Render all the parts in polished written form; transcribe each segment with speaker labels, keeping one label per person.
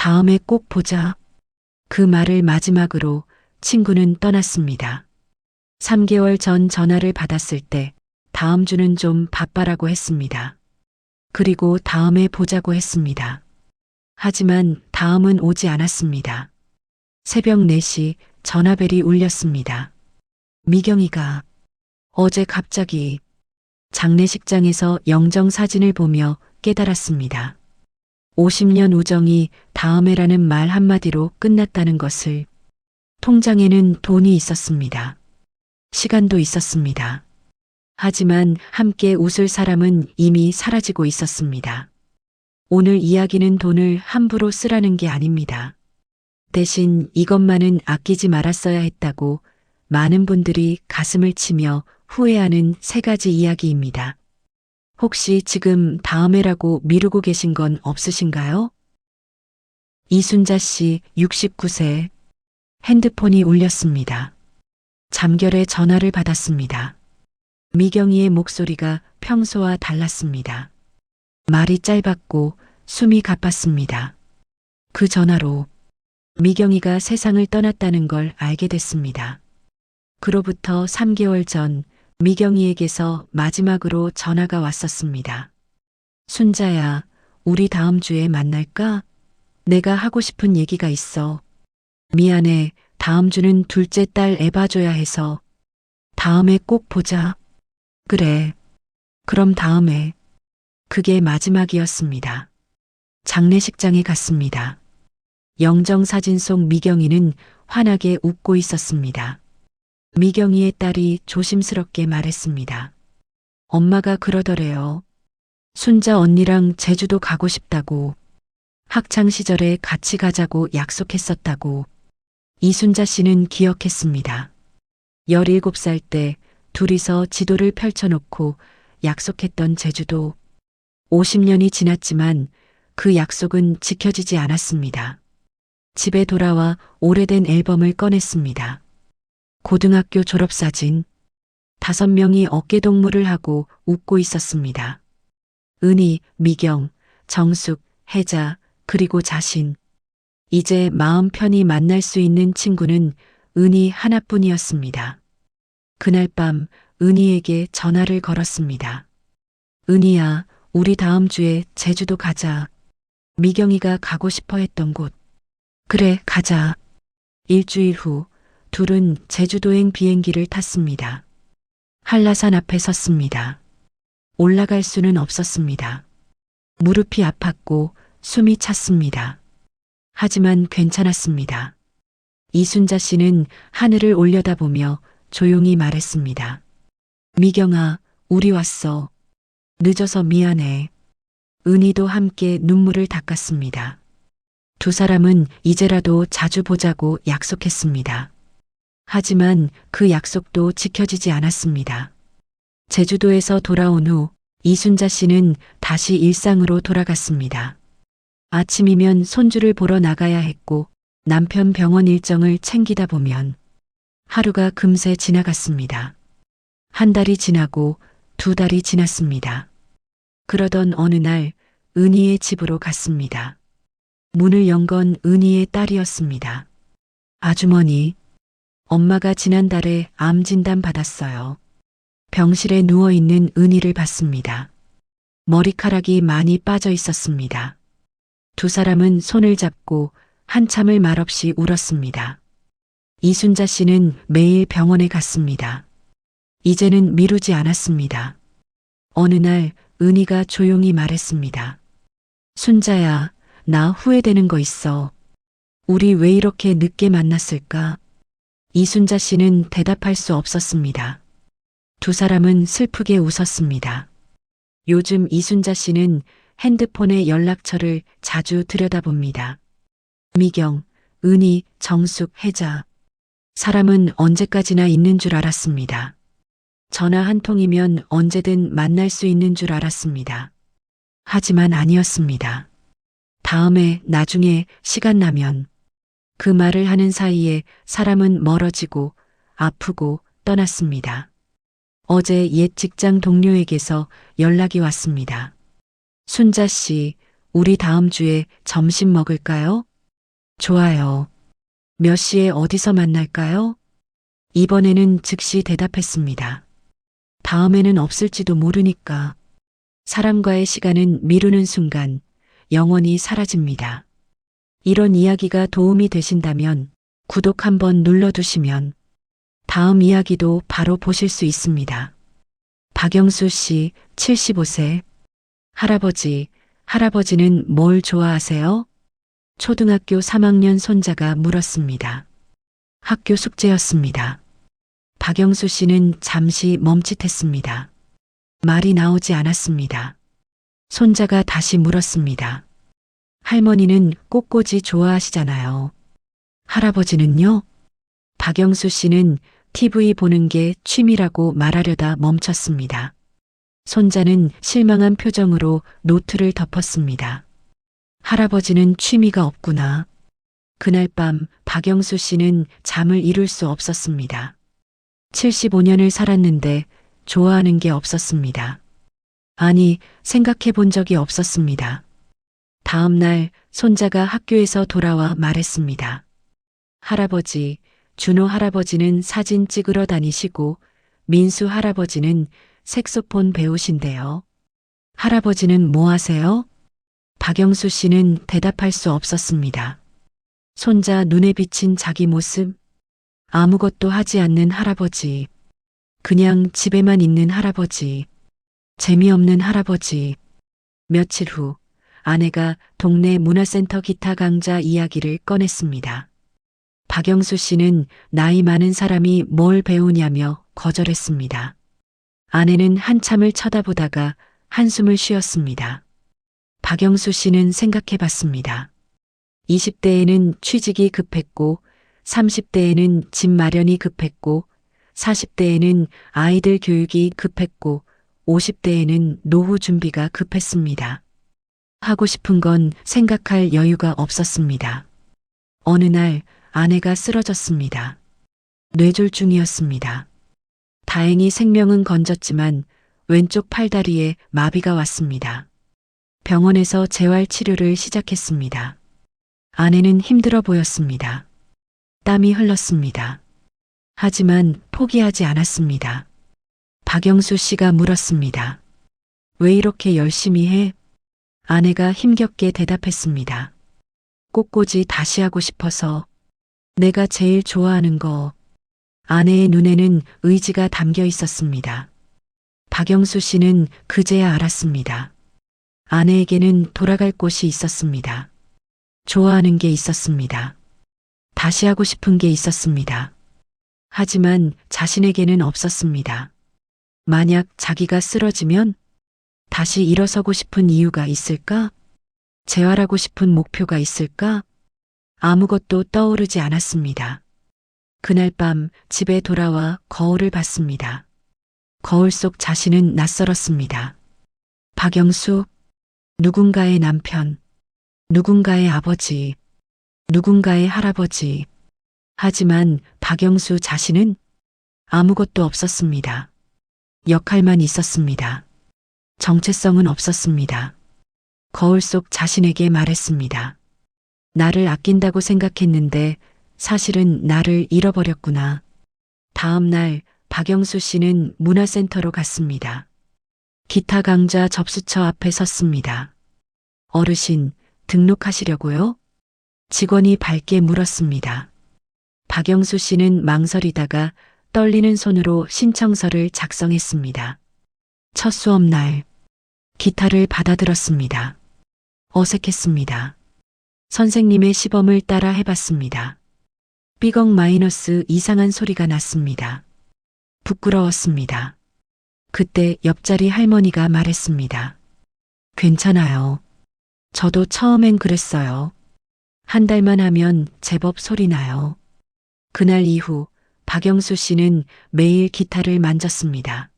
Speaker 1: 다음에 꼭 보자. 그 말을 마지막으로 친구는 떠났습니다. 3개월 전 전화를 받았을 때 다음 주는 좀 바빠라고 했습니다. 그리고 다음에 보자고 했습니다. 하지만 다음은 오지 않았습니다. 새벽 4시 전화벨이 울렸습니다. 미경이가 어제 갑자기 장례식장에서 영정 사진을 보며 깨달았습니다. 50년 우정이 다음에라는 말 한마디로 끝났다는 것을. 통장에는 돈이 있었습니다. 시간도 있었습니다. 하지만 함께 웃을 사람은 이미 사라지고 있었습니다. 오늘 이야기는 돈을 함부로 쓰라는 게 아닙니다. 대신 이것만은 아끼지 말았어야 했다고 많은 분들이 가슴을 치며 후회하는 3가지 이야기입니다. 혹시 지금 다음에라고 미루고 계신 건 없으신가요? 이순자 씨 69세. 핸드폰이 울렸습니다. 잠결에 전화를 받았습니다. 미경이의 목소리가 평소와 달랐습니다. 말이 짧았고 숨이 가빴습니다. 그 전화로 미경이가 세상을 떠났다는 걸 알게 됐습니다. 그로부터 3개월 전 미경이에게서 마지막으로 전화가 왔었습니다. 순자야, 우리 다음 주에 만날까? 내가 하고 싶은 얘기가 있어. 미안해, 다음 주는 둘째 딸 애 봐줘야 해서. 다음에 꼭 보자. 그래. 그럼 다음에. 그게 마지막이었습니다. 장례식장에 갔습니다. 영정사진 속 미경이는 환하게 웃고 있었습니다. 미경이의 딸이 조심스럽게 말했습니다. 엄마가 그러더래요. 순자 언니랑 제주도 가고 싶다고. 학창시절에 같이 가자고 약속했었다고. 이순자 씨는 기억했습니다. 17살 때 둘이서 지도를 펼쳐놓고 약속했던 제주도. 50년이 지났지만 그 약속은 지켜지지 않았습니다. 집에 돌아와 오래된 앨범을 꺼냈습니다. 고등학교 졸업사진. 5명이 어깨동무를 하고 웃고 있었습니다. 은희, 미경, 정숙, 혜자, 그리고 자신. 이제 마음 편히 만날 수 있는 친구는 은희 하나뿐이었습니다. 그날 밤 은희에게 전화를 걸었습니다. 은희야, 우리 다음 주에 제주도 가자. 미경이가 가고 싶어 했던 곳. 그래, 가자. 일주일 후 둘은 제주도행 비행기를 탔습니다. 한라산 앞에 섰습니다. 올라갈 수는 없었습니다. 무릎이 아팠고 숨이 찼습니다. 하지만 괜찮았습니다. 이순자 씨는 하늘을 올려다보며 조용히 말했습니다. 미경아, 우리 왔어. 늦어서 미안해. 은희도 함께 눈물을 닦았습니다. 두 사람은 이제라도 자주 보자고 약속했습니다. 하지만 그 약속도 지켜지지 않았습니다. 제주도에서 돌아온 후 이순자 씨는 다시 일상으로 돌아갔습니다. 아침이면 손주를 보러 나가야 했고 남편 병원 일정을 챙기다 보면 하루가 금세 지나갔습니다. 1달이 지나고 2달이 지났습니다. 그러던 어느 날 은희의 집으로 갔습니다. 문을 연 건 은희의 딸이었습니다. 아주머니, 엄마가 지난달에 암 진단 받았어요. 병실에 누워있는 은희를 봤습니다. 머리카락이 많이 빠져 있었습니다. 두 사람은 손을 잡고 한참을 말없이 울었습니다. 이순자 씨는 매일 병원에 갔습니다. 이제는 미루지 않았습니다. 어느 날 은희가 조용히 말했습니다. 순자야, 나 후회되는 거 있어. 우리 왜 이렇게 늦게 만났을까? 이순자 씨는 대답할 수 없었습니다. 두 사람은 슬프게 웃었습니다. 요즘 이순자 씨는 핸드폰의 연락처를 자주 들여다봅니다. 미경, 은희, 정숙, 혜자. 사람은 언제까지나 있는 줄 알았습니다. 전화 한 통이면 언제든 만날 수 있는 줄 알았습니다. 하지만 아니었습니다. 다음에, 나중에, 시간 나면. 그 말을 하는 사이에 사람은 멀어지고 아프고 떠났습니다. 어제 옛 직장 동료에게서 연락이 왔습니다. 순자 씨, 우리 다음 주에 점심 먹을까요? 좋아요. 몇 시에 어디서 만날까요? 이번에는 즉시 대답했습니다. 다음에는 없을지도 모르니까. 사람과의 시간은 미루는 순간 영원히 사라집니다. 이런 이야기가 도움이 되신다면 구독 한번 눌러두시면 다음 이야기도 바로 보실 수 있습니다. 박영수 씨, 75세. 할아버지, 할아버지는 뭘 좋아하세요? 초등학교 3학년 손자가 물었습니다. 학교 숙제였습니다. 박영수 씨는 잠시 멈칫했습니다. 말이 나오지 않았습니다. 손자가 다시 물었습니다. 할머니는 꽃꽂이 좋아하시잖아요. 할아버지는요? 박영수 씨는 TV 보는 게 취미라고 말하려다 멈췄습니다. 손자는 실망한 표정으로 노트를 덮었습니다. 할아버지는 취미가 없구나. 그날 밤 박영수 씨는 잠을 이룰 수 없었습니다. 75년을 살았는데 좋아하는 게 없었습니다. 아니, 생각해 본 적이 없었습니다. 다음 날 손자가 학교에서 돌아와 말했습니다. 할아버지, 준호 할아버지는 사진 찍으러 다니시고 민수 할아버지는 색소폰 배우신대요. 할아버지는 뭐 하세요? 박영수 씨는 대답할 수 없었습니다. 손자 눈에 비친 자기 모습, 아무것도 하지 않는 할아버지, 그냥 집에만 있는 할아버지, 재미없는 할아버지. 며칠 후 아내가 동네 문화센터 기타 강좌 이야기를 꺼냈습니다. 박영수 씨는 나이 많은 사람이 뭘 배우냐며 거절했습니다. 아내는 한참을 쳐다보다가 한숨을 쉬었습니다. 박영수 씨는 생각해 봤습니다. 20대에는 취직이 급했고, 30대에는 집 마련이 급했고, 40대에는 아이들 교육이 급했고, 50대에는 노후 준비가 급했습니다. 하고 싶은 건 생각할 여유가 없었습니다. 어느 날 아내가 쓰러졌습니다. 뇌졸중이었습니다. 다행히 생명은 건졌지만 왼쪽 팔다리에 마비가 왔습니다. 병원에서 재활 치료를 시작했습니다. 아내는 힘들어 보였습니다. 땀이 흘렀습니다. 하지만 포기하지 않았습니다. 박영수 씨가 물었습니다. 왜 이렇게 열심히 해? 아내가 힘겹게 대답했습니다. 꽃꽂이 다시 하고 싶어서. 내가 제일 좋아하는 거. 아내의 눈에는 의지가 담겨 있었습니다. 박영수 씨는 그제야 알았습니다. 아내에게는 돌아갈 곳이 있었습니다. 좋아하는 게 있었습니다. 다시 하고 싶은 게 있었습니다. 하지만 자신에게는 없었습니다. 만약 자기가 쓰러지면 다시 일어서고 싶은 이유가 있을까? 재활하고 싶은 목표가 있을까? 아무것도 떠오르지 않았습니다. 그날 밤 집에 돌아와 거울을 봤습니다. 거울 속 자신은 낯설었습니다. 박영수, 누군가의 남편, 누군가의 아버지, 누군가의 할아버지. 하지만 박영수 자신은 아무것도 없었습니다. 역할만 있었습니다. 정체성은 없었습니다. 거울 속 자신에게 말했습니다. 나를 아낀다고 생각했는데 사실은 나를 잃어버렸구나. 다음 날 박영수 씨는 문화센터로 갔습니다. 기타 강좌 접수처 앞에 섰습니다. 어르신, 등록하시려고요? 직원이 밝게 물었습니다. 박영수 씨는 망설이다가 떨리는 손으로 신청서를 작성했습니다. 첫 수업 날 기타를 받아들었습니다. 어색했습니다. 선생님의 시범을 따라 해봤습니다. 삐걱 마이너스 이상한 소리가 났습니다. 부끄러웠습니다. 그때 옆자리 할머니가 말했습니다. 괜찮아요. 저도 처음엔 그랬어요. 한 달만 하면 제법 소리 나요. 그날 이후 박영수 씨는 매일 기타를 만졌습니다.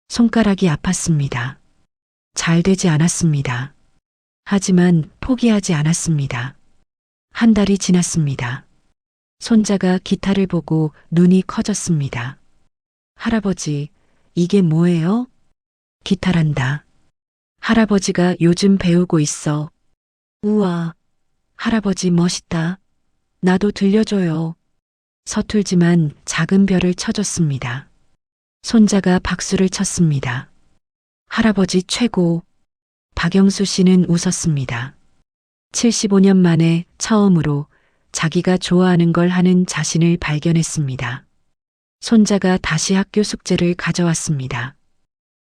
Speaker 1: 손가락이 아팠습니다. 잘 되지 않았습니다. 하지만 포기하지 않았습니다. 한 달이 지났습니다. 손자가 기타를 보고 눈이 커졌습니다. 할아버지, 이게 뭐예요? 기타란다. 할아버지가 요즘 배우고 있어. 우와, 할아버지 멋있다. 나도 들려줘요. 서툴지만 작은 별을 쳐줬습니다. 손자가 박수를 쳤습니다. 할아버지 최고. 박영수 씨는 웃었습니다. 75년 만에 처음으로 자기가 좋아하는 걸 하는 자신을 발견했습니다. 손자가 다시 학교 숙제를 가져왔습니다.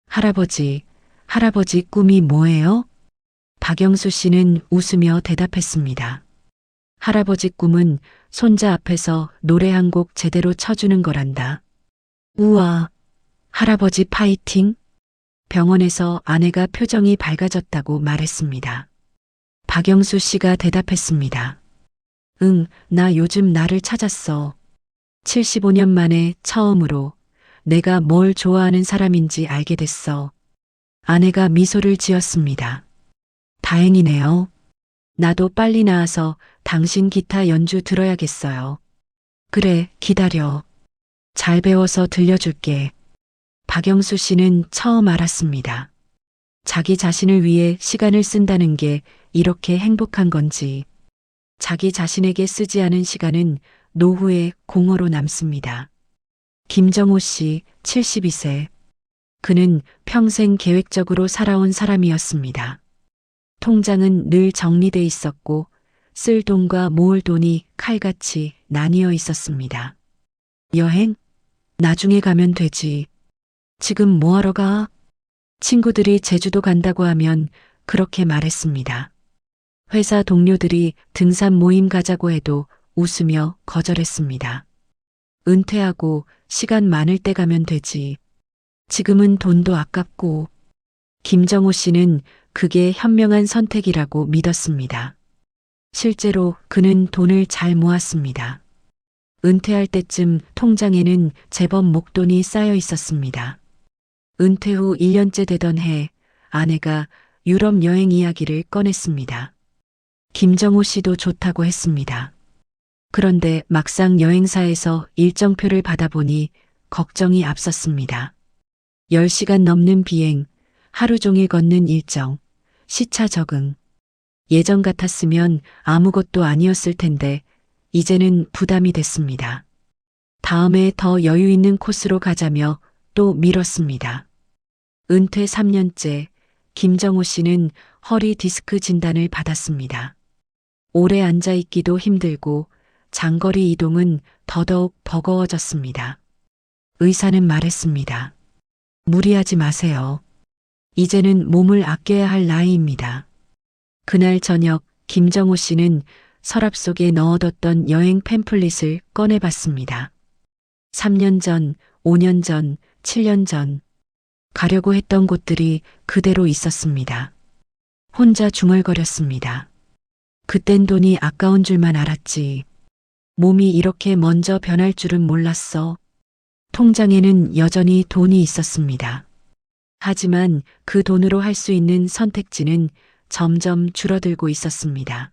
Speaker 1: 할아버지, 할아버지 꿈이 뭐예요? 박영수 씨는 웃으며 대답했습니다. 할아버지 꿈은 손자 앞에서 노래 한 곡 제대로 쳐주는 거란다. 우와, 할아버지 파이팅! 병원에서 아내가 표정이 밝아졌다고 말했습니다. 박영수 씨가 대답했습니다. 응, 나 요즘 나를 찾았어. 75년 만에 처음으로 내가 뭘 좋아하는 사람인지 알게 됐어. 아내가 미소를 지었습니다. 다행이네요. 나도 빨리 나와서 당신 기타 연주 들어야겠어요. 그래, 기다려. 잘 배워서 들려줄게. 박영수 씨는 처음 알았습니다. 자기 자신을 위해 시간을 쓴다는 게 이렇게 행복한 건지. 자기 자신에게 쓰지 않은 시간은 노후의 공허로 남습니다. 김정호 씨, 72세. 그는 평생 계획적으로 살아온 사람이었습니다. 통장은 늘 정리돼 있었고 쓸 돈과 모을 돈이 칼같이 나뉘어 있었습니다. 여행? 나중에 가면 되지. 지금 뭐하러 가? 친구들이 제주도 간다고 하면 그렇게 말했습니다. 회사 동료들이 등산 모임 가자고 해도 웃으며 거절했습니다. 은퇴하고 시간 많을 때 가면 되지. 지금은 돈도 아깝고. 김정호 씨는 그게 현명한 선택이라고 믿었습니다. 실제로 그는 돈을 잘 모았습니다. 은퇴할 때쯤 통장에는 제법 목돈이 쌓여 있었습니다. 은퇴 후 1년째 되던 해 아내가 유럽 여행 이야기를 꺼냈습니다. 김정호 씨도 좋다고 했습니다. 그런데 막상 여행사에서 일정표를 받아보니 걱정이 앞섰습니다. 10시간 넘는 비행, 하루 종일 걷는 일정, 시차 적응. 예전 같았으면 아무것도 아니었을 텐데 이제는 부담이 됐습니다. 다음에 더 여유 있는 코스로 가자며 또 미뤘습니다. 은퇴 3년째 김정호 씨는 허리 디스크 진단을 받았습니다. 오래 앉아 있기도 힘들고 장거리 이동은 더더욱 버거워졌습니다. 의사는 말했습니다. 무리하지 마세요. 이제는 몸을 아껴야 할 나이입니다. 그날 저녁 김정호 씨는 서랍 속에 넣어뒀던 여행 팸플릿을 꺼내봤습니다. 3년 전, 5년 전, 7년 전 가려고 했던 곳들이 그대로 있었습니다. 혼자 중얼거렸습니다. 그땐 돈이 아까운 줄만 알았지. 몸이 이렇게 먼저 변할 줄은 몰랐어. 통장에는 여전히 돈이 있었습니다. 하지만 그 돈으로 할 수 있는 선택지는 점점 줄어들고 있었습니다.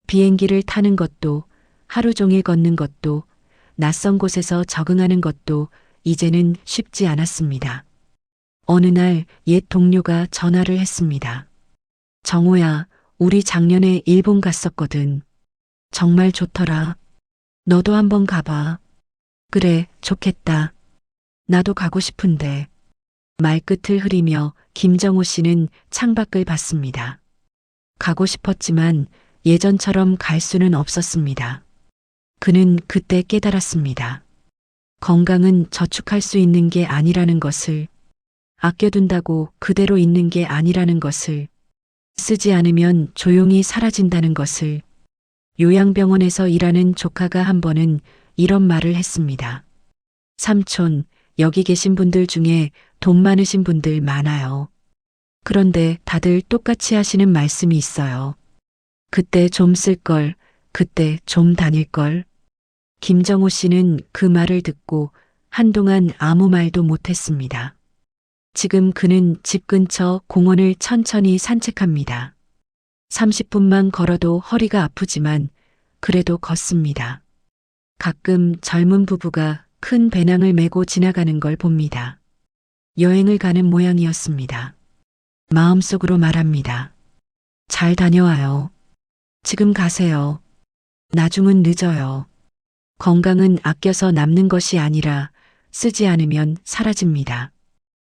Speaker 1: 비행기를 타는 것도, 하루 종일 걷는 것도, 낯선 곳에서 적응하는 것도 이제는 쉽지 않았습니다. 어느 날 옛 동료가 전화를 했습니다. 정호야, 우리 작년에 일본 갔었거든. 정말 좋더라. 너도 한번 가봐. 그래, 좋겠다. 나도 가고 싶은데. 말끝을 흐리며 김정호 씨는 창밖을 봤습니다. 가고 싶었지만 예전처럼 갈 수는 없었습니다. 그는 그때 깨달았습니다. 건강은 저축할 수 있는 게 아니라는 것을, 아껴둔다고 그대로 있는 게 아니라는 것을, 쓰지 않으면 조용히 사라진다는 것을. 요양병원에서 일하는 조카가 한 번은 이런 말을 했습니다. 삼촌, 여기 계신 분들 중에 돈 많으신 분들 많아요. 그런데 다들 똑같이 하시는 말씀이 있어요. 그때 좀 쓸 걸, 그때 좀 다닐 걸. 김정호 씨는 그 말을 듣고 한동안 아무 말도 못했습니다. 지금 그는 집 근처 공원을 천천히 산책합니다. 30분만 걸어도 허리가 아프지만 그래도 걷습니다. 가끔 젊은 부부가 큰 배낭을 메고 지나가는 걸 봅니다. 여행을 가는 모양이었습니다. 마음속으로 말합니다. 잘 다녀와요. 지금 가세요. 나중은 늦어요. 건강은 아껴서 남는 것이 아니라 쓰지 않으면 사라집니다.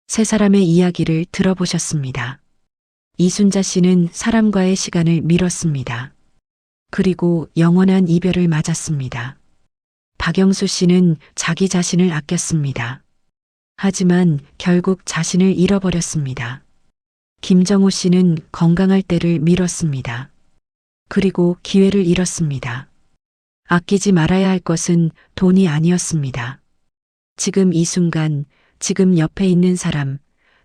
Speaker 1: 세 사람의 이야기를 들어보셨습니다. 이순자 씨는 사람과의 시간을 미뤘습니다. 그리고 영원한 이별을 맞았습니다. 박영수 씨는 자기 자신을 아꼈습니다. 하지만 결국 자신을 잃어버렸습니다. 김정호 씨는 건강할 때를 미뤘습니다. 그리고 기회를 잃었습니다. 아끼지 말아야 할 것은 돈이 아니었습니다. 지금 이 순간, 지금 옆에 있는 사람,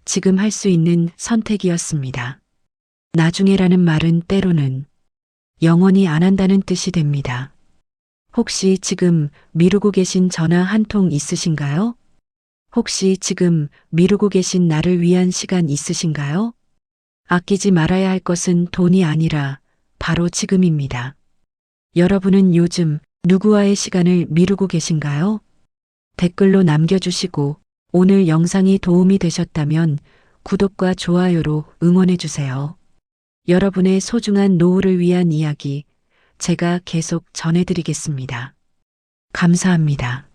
Speaker 1: 지금 할 수 있는 선택이었습니다. 나중에라는 말은 때로는 영원히 안 한다는 뜻이 됩니다. 혹시 지금 미루고 계신 전화 한 통 있으신가요? 혹시 지금 미루고 계신 나를 위한 시간 있으신가요? 아끼지 말아야 할 것은 돈이 아니라 바로 지금입니다. 여러분은 요즘 누구와의 시간을 미루고 계신가요? 댓글로 남겨주시고 오늘 영상이 도움이 되셨다면 구독과 좋아요로 응원해주세요. 여러분의 소중한 노후를 위한 이야기 제가 계속 전해드리겠습니다. 감사합니다.